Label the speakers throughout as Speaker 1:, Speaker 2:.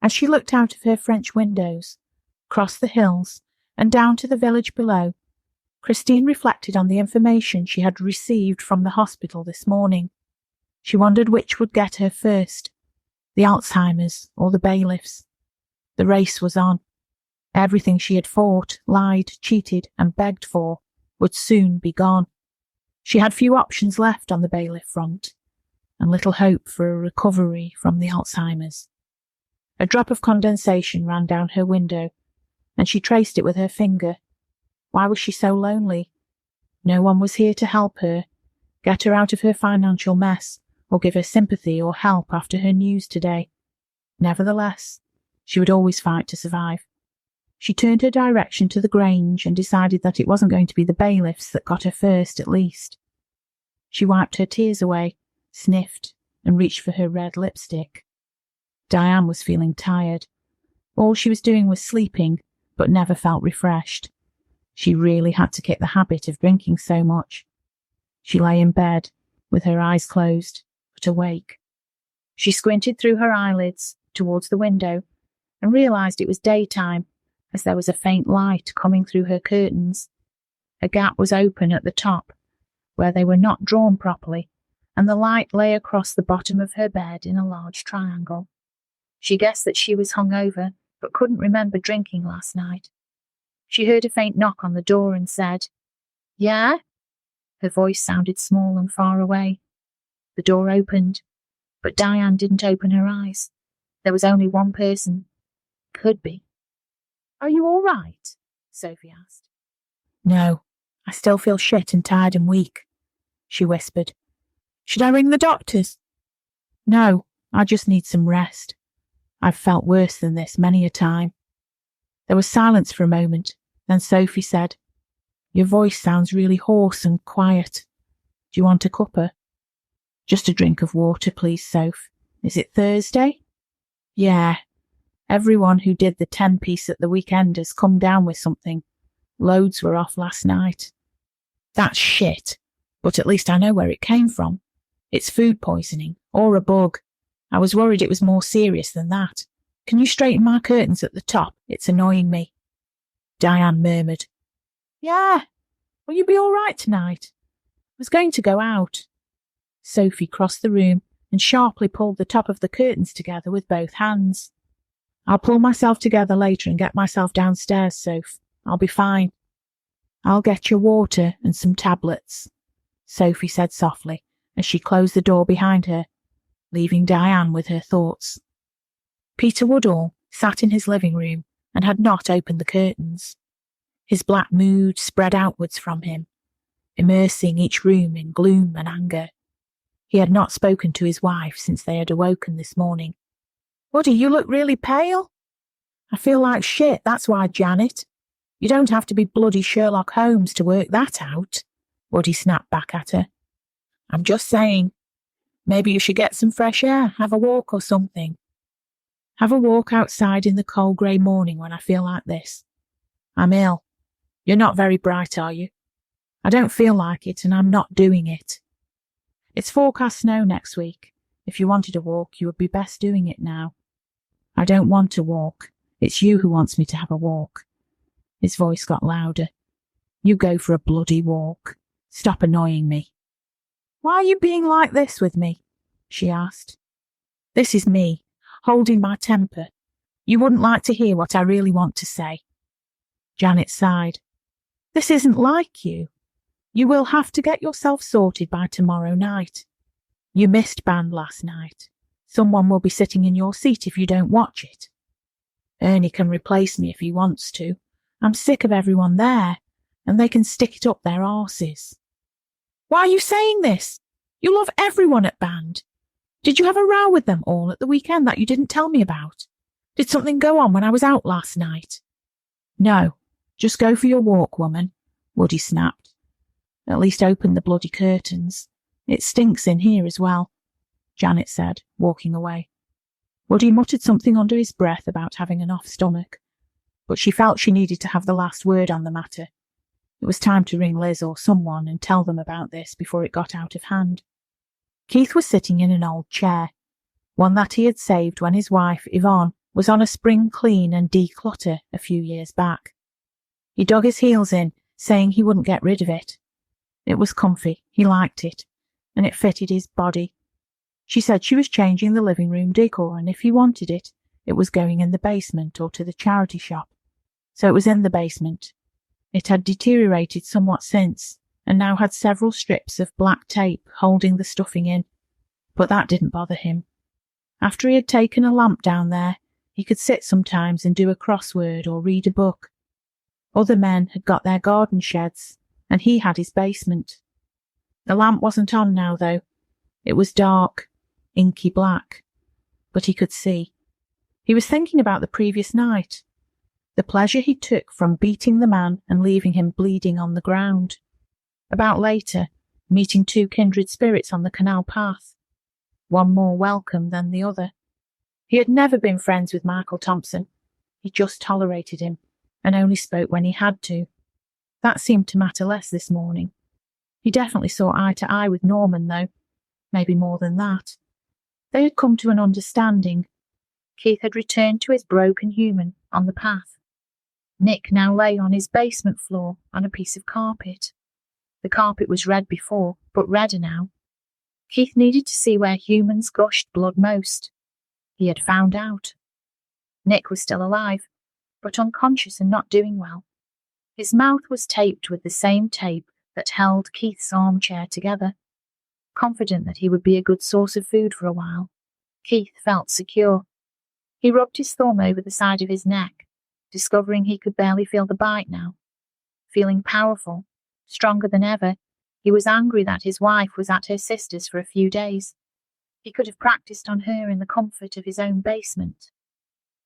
Speaker 1: As she looked out of her French windows, across the hills, and down to the village below, Christine reflected on the information she had received from the hospital this morning. She wondered which would get her first, the Alzheimer's or the bailiffs. The race was on. Everything she had fought, lied, cheated, and begged for would soon be gone. She had few options left on the bailiff front, and little hope for a recovery from the Alzheimer's. A drop of condensation ran down her window, and she traced it with her finger. Why was she so lonely? No one was here to help her, get her out of her financial mess, or give her sympathy or help after her news today. Nevertheless, she would always fight to survive. She turned her direction to the Grange and decided that it wasn't going to be the bailiffs that got her first, at least. She wiped her tears away, sniffed, and reached for her red lipstick. Diane was feeling tired. All she was doing was sleeping, but never felt refreshed. She really had to kick the habit of drinking so much. She lay in bed, with her eyes closed, but awake. She squinted through her eyelids towards the window and realised it was daytime, as there was a faint light coming through her curtains. A gap was open at the top, where they were not drawn properly, and the light lay across the bottom of her bed in a large triangle. She guessed that she was hungover, but couldn't remember drinking last night. She heard a faint knock on the door and said, "Yeah?" Her voice sounded small and far away. The door opened, but Diane didn't open her eyes. There was only one person. Could be. "Are you all right?" Sophie asked. "No, I still feel shit and tired and weak," she whispered. "Should I ring the doctors?" "No, I just need some rest. I've felt worse than this many a time." There was silence for a moment, then Sophie said, "Your voice sounds really hoarse and quiet. Do you want a cuppa?" "Just a drink of water, please, Soph. Is it Thursday?" "Yeah. Everyone who did the 10-piece at the weekend has come down with something. Loads were off last night." "That's shit, but at least I know where it came from. It's food poisoning, or a bug. I was worried it was more serious than that. Can you straighten my curtains at the top? It's annoying me." Diane murmured, "Yeah, will you be all right tonight? I was going to go out." Sophie crossed the room and sharply pulled the top of the curtains together with both hands. "I'll pull myself together later and get myself downstairs, Soph. I'll be fine." "I'll get your water and some tablets," Sophie said softly as she closed the door behind her, leaving Diane with her thoughts. Peter Woodall sat in his living room and had not opened the curtains. His black mood spread outwards from him, immersing each room in gloom and anger. He had not spoken to his wife since they had awoken this morning. "Woody, you look really pale." "I feel like shit, that's why, Janet. You don't have to be bloody Sherlock Holmes to work that out," Woody snapped back at her. "I'm just saying. Maybe you should get some fresh air, have a walk or something." "Have a walk outside in the cold grey morning when I feel like this. I'm ill. You're not very bright, are you? I don't feel like it, and I'm not doing it. It's forecast snow next week. If you wanted a walk, you would be best doing it now." "I don't want to walk. It's you who wants me to have a walk." His voice got louder. "You go for a bloody walk. Stop annoying me." "Why are you being like this with me?" she asked. "This is me, holding my temper. You wouldn't like to hear what I really want to say." Janet sighed. "This isn't like you. You will have to get yourself sorted by tomorrow night. You missed band last night. Someone will be sitting in your seat if you don't watch it. Ernie can replace me if he wants to. I'm sick of everyone there, and they can stick it up their arses." "Why are you saying this? You love everyone at band. Did you have a row with them all at the weekend that you didn't tell me about? Did something go on when I was out last night?" "No, just go for your walk, woman," Woody snapped. "At least open the bloody curtains. It stinks in here as well," Janet said, walking away. Woody muttered something under his breath about having an off stomach, but she felt she needed to have the last word on the matter. It was time to ring Liz or someone and tell them about this before it got out of hand. Keith was sitting in an old chair, one that he had saved when his wife, Yvonne, was on a spring clean and declutter a few years back. He dug his heels in, saying he wouldn't get rid of it. It was comfy, he liked it, and it fitted his body. She said she was changing the living room decor, and if he wanted it, it was going in the basement or to the charity shop. So it was in the basement. It had deteriorated somewhat since, and now had several strips of black tape holding the stuffing in. But that didn't bother him. After he had taken a lamp down there, he could sit sometimes and do a crossword or read a book. Other men had got their garden sheds, and he had his basement. The lamp wasn't on now, though. It was dark, inky black, but he could see. He was thinking about the previous night, the pleasure he took from beating the man and leaving him bleeding on the ground. About later, meeting two kindred spirits on the canal path, one more welcome than the other. He had never been friends with Michael Thompson. He just tolerated him, and only spoke when he had to. That seemed to matter less this morning. He definitely saw eye to eye with Norman, though. Maybe more than that. They had come to an understanding. Keith had returned to his broken human on the path. Nick now lay on his basement floor on a piece of carpet. The carpet was red before, but redder now. Keith needed to see where humans gushed blood most. He had found out. Nick was still alive, but unconscious and not doing well. His mouth was taped with the same tape that held Keith's armchair together. Confident that he would be a good source of food for a while, Keith felt secure. He rubbed his thumb over the side of his neck, discovering he could barely feel the bite now. Feeling powerful, stronger than ever, he was angry that his wife was at her sister's for a few days. He could have practiced on her in the comfort of his own basement.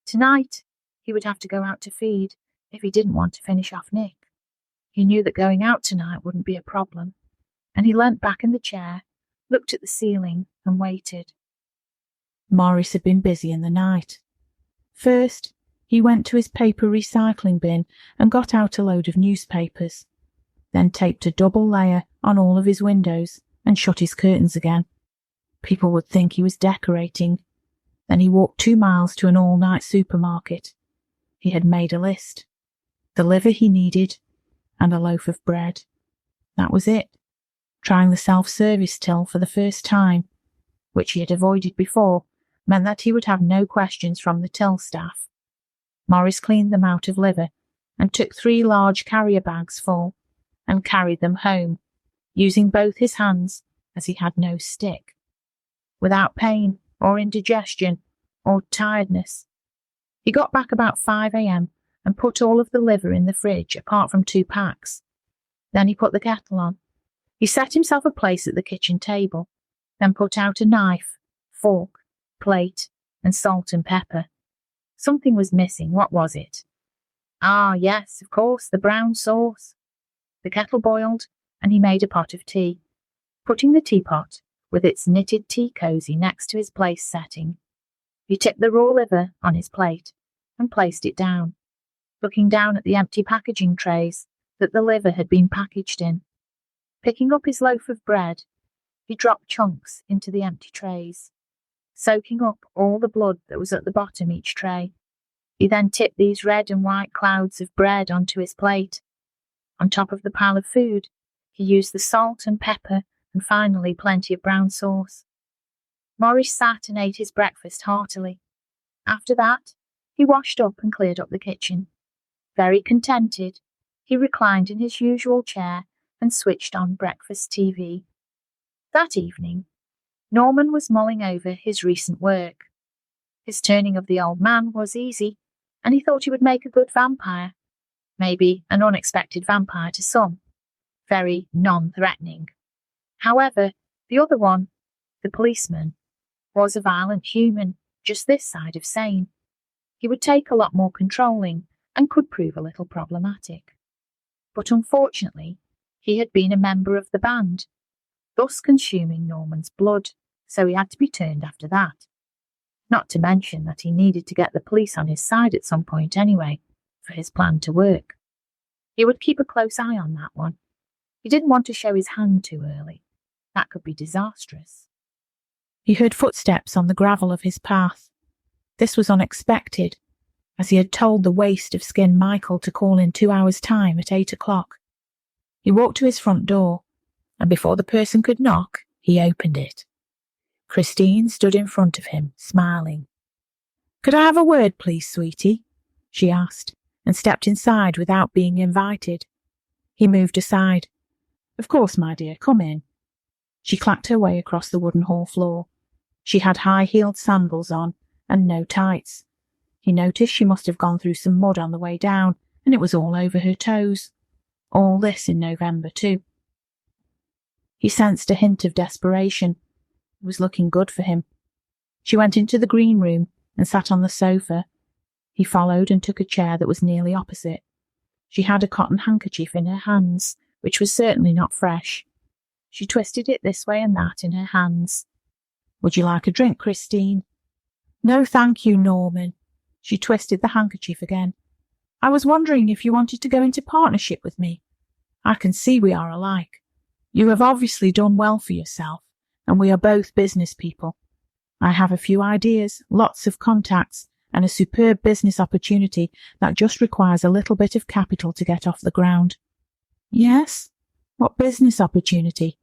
Speaker 1: Tonight, he would have to go out to feed if he didn't want to finish off Nick. He knew that going out tonight wouldn't be a problem, and he leant back in the chair, looked at the ceiling, and waited. Morris had been busy in the night. First, he went to his paper recycling bin and got out a load of newspapers, then taped a double layer on all of his windows and shut his curtains again. People would think he was decorating. Then he walked 2 miles to an all-night supermarket. He had made a list. The liver he needed, and a loaf of bread. That was it. Trying the self-service till for the first time, which he had avoided before, meant that he would have no questions from the till staff. Morris cleaned them out of liver and took 3 large carrier bags full and carried them home, using both his hands as he had no stick. Without pain or indigestion or tiredness. He got back about 5 a.m. and put all of the liver in the fridge apart from 2 packs. Then he put the kettle on. He set himself a place at the kitchen table, then put out a knife, fork, plate, and salt and pepper. Something was missing. What was it? Ah, yes, of course, the brown sauce. The kettle boiled, and he made a pot of tea, putting the teapot with its knitted tea cosy next to his place setting. He tipped the raw liver on his plate and placed it down, looking down at the empty packaging trays that the liver had been packaged in. Picking up his loaf of bread, he dropped chunks into the empty trays, soaking up all the blood that was at the bottom each tray. He then tipped these red and white clouds of bread onto his plate. On top of the pile of food, he used the salt and pepper and finally plenty of brown sauce. Morris sat and ate his breakfast heartily. After that, he washed up and cleared up the kitchen. Very contented, he reclined in his usual chair and switched on breakfast TV. That evening, Norman was mulling over his recent work. His turning of the old man was easy, and he thought he would make a good vampire. Maybe an unexpected vampire to some. Very non-threatening. However, the other one, the policeman, was a violent human, just this side of sane. He would take a lot more controlling and could prove a little problematic. But unfortunately, he had been a member of the band, thus consuming Norman's blood, so he had to be turned after that. Not to mention that he needed to get the police on his side at some point anyway, for his plan to work. He would keep a close eye on that one. He didn't want to show his hand too early. That could be disastrous. He heard footsteps on the gravel of his path. This was unexpected, as he had told the waste of skin Michael to call in 2 hours' time at 8 o'clock. He walked to his front door, and before the person could knock, he opened it. Christine stood in front of him, smiling. "Could I have a word, please, sweetie?" she asked, and stepped inside without being invited. He moved aside. "Of course, my dear, come in." She clacked her way across the wooden hall floor. She had high-heeled sandals on, and no tights. He noticed she must have gone through some mud on the way down, and it was all over her toes. All this in November, too. He sensed a hint of desperation. It was looking good for him. She went into the green room and sat on the sofa. He followed and took a chair that was nearly opposite. She had a cotton handkerchief in her hands, which was certainly not fresh. She twisted it this way and that in her hands. "Would you like a drink, Christine?" "No, thank you, Norman." She twisted the handkerchief again. "I was wondering if you wanted to go into partnership with me. I can see we are alike. You have obviously done well for yourself, and we are both business people. I have a few ideas, lots of contacts, and a superb business opportunity that just requires a little bit of capital to get off the ground." "Yes? What business opportunity?"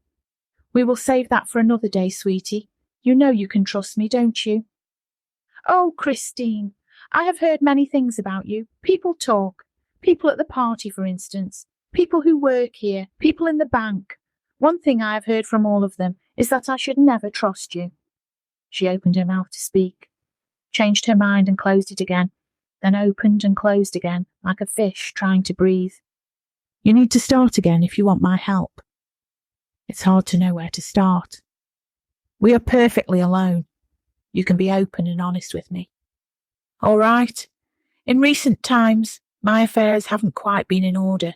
Speaker 1: "We will save that for another day, sweetie. You know you can trust me, don't you?" "Oh, Christine, I have heard many things about you. People talk. People at the party, for instance. People who work here. People in the bank. One thing I have heard from all of them is that I should never trust you." She opened her mouth to speak, changed her mind and closed it again, then opened and closed again, like a fish trying to breathe. "You need to start again if you want my help." "It's hard to know where to start." "We are perfectly alone. You can be open and honest with me." "All right. In recent times, my affairs haven't quite been in order,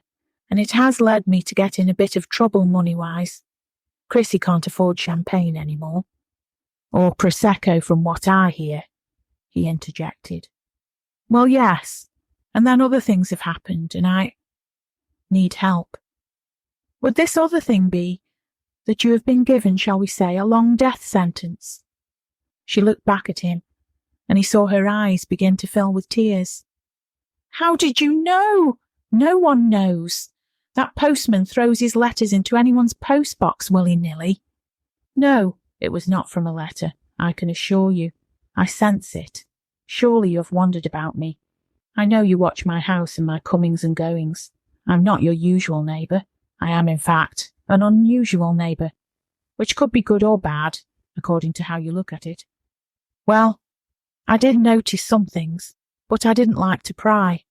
Speaker 1: and it has led me to get in a bit of trouble money-wise. Chrissy can't afford champagne anymore. Or Prosecco, from what I hear," he interjected. "Well, yes, and then other things have happened, and I need help." "Would this other thing be that you have been given, shall we say, a long death sentence?" She looked back at him, and he saw her eyes begin to fill with tears. "How did you know? No one knows. That postman throws his letters into anyone's postbox willy-nilly." "No, it was not from a letter, I can assure you. I sense it. Surely you have wondered about me. I know you watch my house and my comings and goings. I'm not your usual neighbour. I am, in fact, an unusual neighbour, which could be good or bad, according to how you look at it. Well, I did notice some things, but I didn't like to pry.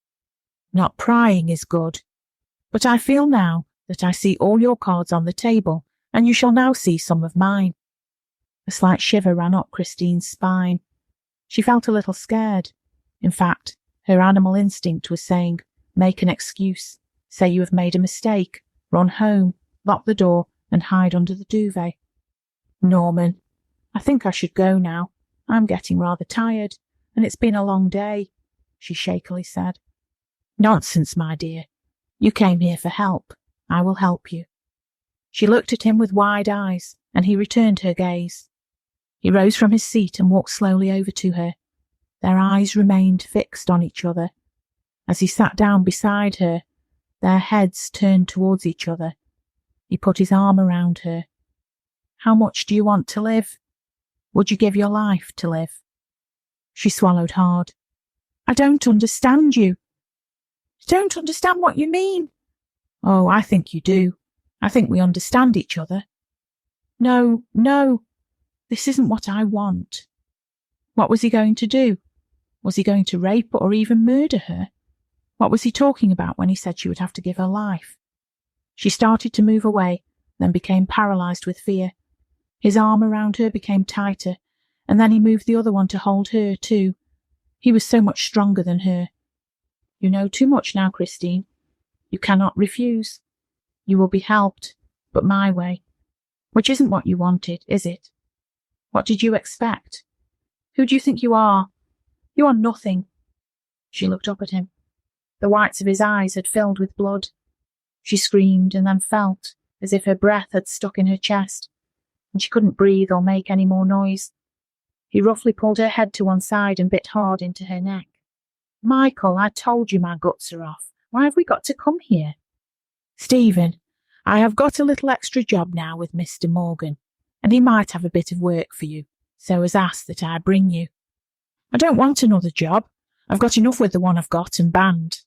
Speaker 1: Not prying is good. But I feel now that I see all your cards on the table, and you shall now see some of mine." A slight shiver ran up Christine's spine. She felt a little scared. In fact, her animal instinct was saying, make an excuse, say you have made a mistake, run home, lock the door, and hide under the duvet. "Norman, I think I should go now. I'm getting rather tired, and it's been a long day," she shakily said. "Nonsense, my dear. You came here for help. I will help you." She looked at him with wide eyes, and he returned her gaze. He rose from his seat and walked slowly over to her. Their eyes remained fixed on each other. As he sat down beside her, their heads turned towards each other. He put his arm around her. "How much do you want to live? Would you give your life to live?" She swallowed hard. "I don't understand you." "Don't understand what you mean?" "Oh, I think you do. I think we understand each other." No, this isn't what I want." What was he going to do? Was he going to rape or even murder her? What was he talking about when he said she would have to give her life? She started to move away, then became paralysed with fear. His arm around her became tighter, and then he moved the other one to hold her too. He was so much stronger than her. "You know too much now, Christine. You cannot refuse. You will be helped, but my way. Which isn't what you wanted, is it? What did you expect? Who do you think you are? You are nothing." She looked up at him. The whites of his eyes had filled with blood. She screamed and then felt as if her breath had stuck in her chest, and she couldn't breathe or make any more noise. He roughly pulled her head to one side and bit hard into her neck. Michael, I told you my guts are off. Why have we got to come here? Stephen, I have got a little extra job now with Mr. Morgan, and he might have a bit of work for you, so has asked that I bring you. I don't want another job. I've got enough with the one I've got and banned.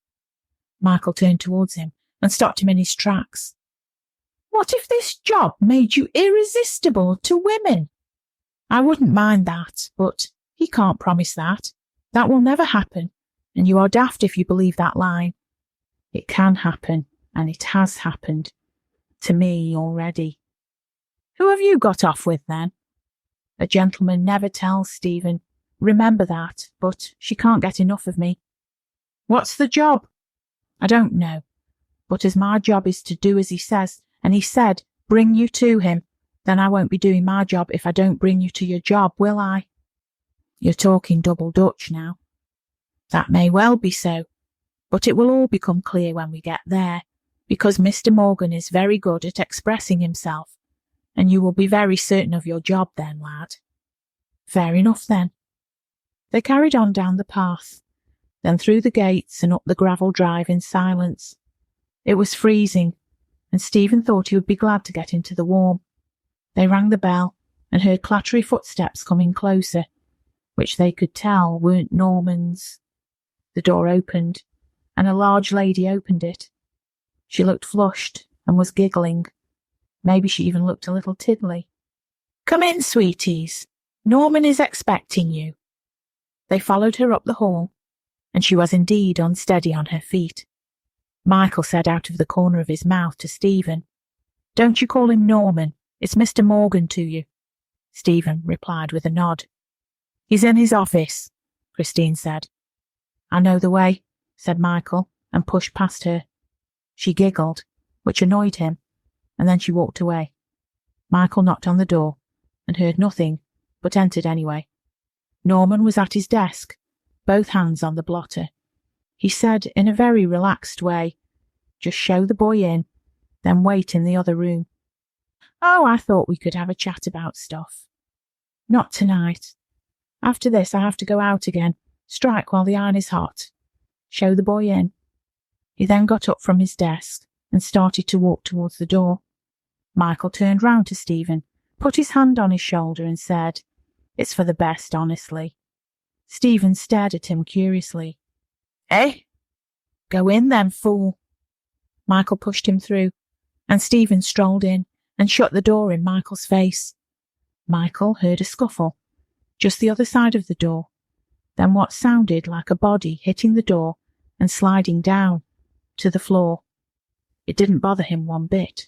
Speaker 1: Michael turned towards him and stopped him in his tracks. What if this job made you irresistible to women? I wouldn't mind that, but he can't promise that. That will never happen, and you are daft if you believe that line. It can happen, and it has happened. To me already. Who have you got off with, then? A gentleman never tells, Stephen. Remember that, but she can't get enough of me. What's the job? I don't know, but as my job is to do as he says, and he said, bring you to him, then I won't be doing my job if I don't bring you to your job, will I? You're talking double Dutch now. That may well be so, but it will all become clear when we get there, because Mr. Morgan is very good at expressing himself, and you will be very certain of your job then, lad. Fair enough, then. They carried on down the path, then through the gates and up the gravel drive in silence. It was freezing, and Stephen thought he would be glad to get into the warm. They rang the bell and heard clattery footsteps coming closer, which they could tell weren't Norman's. The door opened, and a large lady opened it. She looked flushed and was giggling. Maybe she even looked a little tiddly. Come in, sweeties. Norman is expecting you. They followed her up the hall, and she was indeed unsteady on her feet. Michael said out of the corner of his mouth to Stephen, Don't you call him Norman. It's Mr. Morgan to you. Stephen replied with a nod. He's in his office, Christine said. I know the way, said Michael, and pushed past her. She giggled, which annoyed him, and then she walked away. Michael knocked on the door, and heard nothing, but entered anyway. Norman was at his desk, both hands on the blotter. He said in a very relaxed way, Just show the boy in, then wait in the other room. Oh, I thought we could have a chat about stuff. Not tonight. After this I have to go out again, strike while the iron is hot. Show the boy in. He then got up from his desk and started to walk towards the door. Michael turned round to Stephen, put his hand on his shoulder and said, It's for the best, honestly. Stephen stared at him curiously. Eh? Go in then, fool. Michael pushed him through, and Stephen strolled in and shut the door in Michael's face. Michael heard a scuffle, just the other side of the door, then what sounded like a body hitting the door and sliding down to the floor. It didn't bother him one bit.